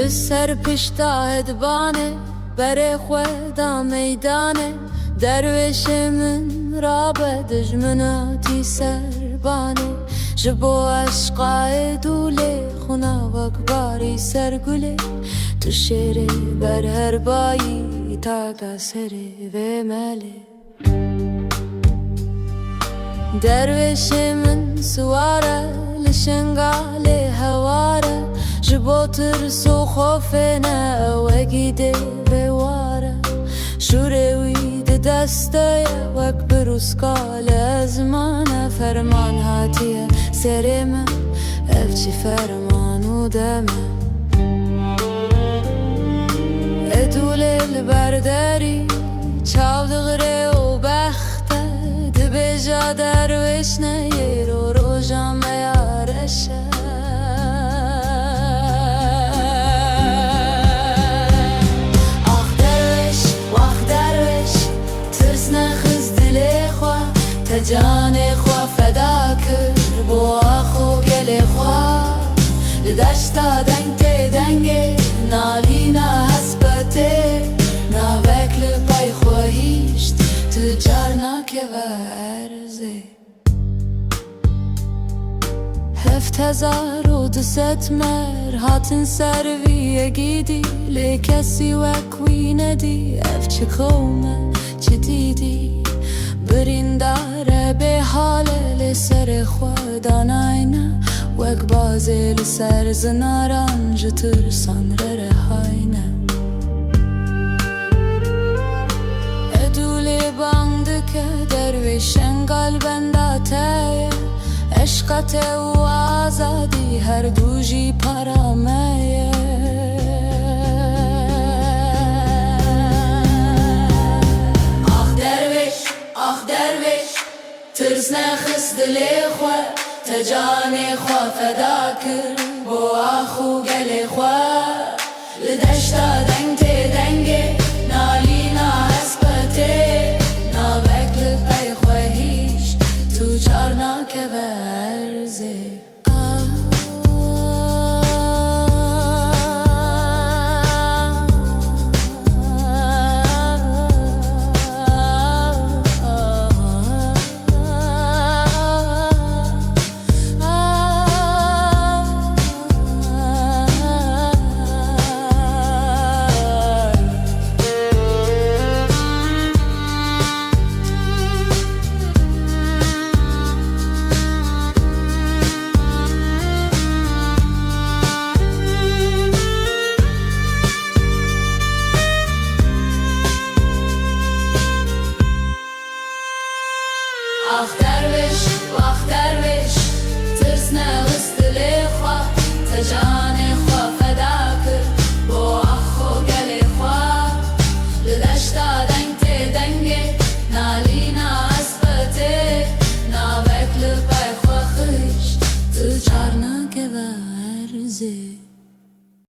لسر پشتا هدبانه بره خودا میدانه درویش من را به دجمناتی سربانه جبو عشقای دوله خونا وکباری سرگوله تو شیره بر هر بایی تا کسره و مله درویش من سواره لشنگال هواره جبو ترس و خوف نه وگیده بواره شوره وید دسته وک بروسکال ازمانه فرمان هاتیه سرمه افچی فرمانو دمه ادول البرداری چاو دغره و بخته دبی جا درویش نیر و روژا میارشه جان خوا فدا کرد بو آخو گل خوا لدشتا دنگ دنگ نالینا حسبته ناوکل پای خواهیشت تجارنا که و عرضه 7200 مر هاتن سرویه گیدی لی کسی وکوی ندی اف چه کومه چه دیدی برین داره به حال لسر خودان آینه وک بازی لسر زناران جتر سان رهاینه ادولی باند که درویشن قلبنداته عشقت و آزادی هر دوجی پرامه ترس نخست دلی خواه تجانی خواه فدا کرد بو آخو گلی خواه لدشتا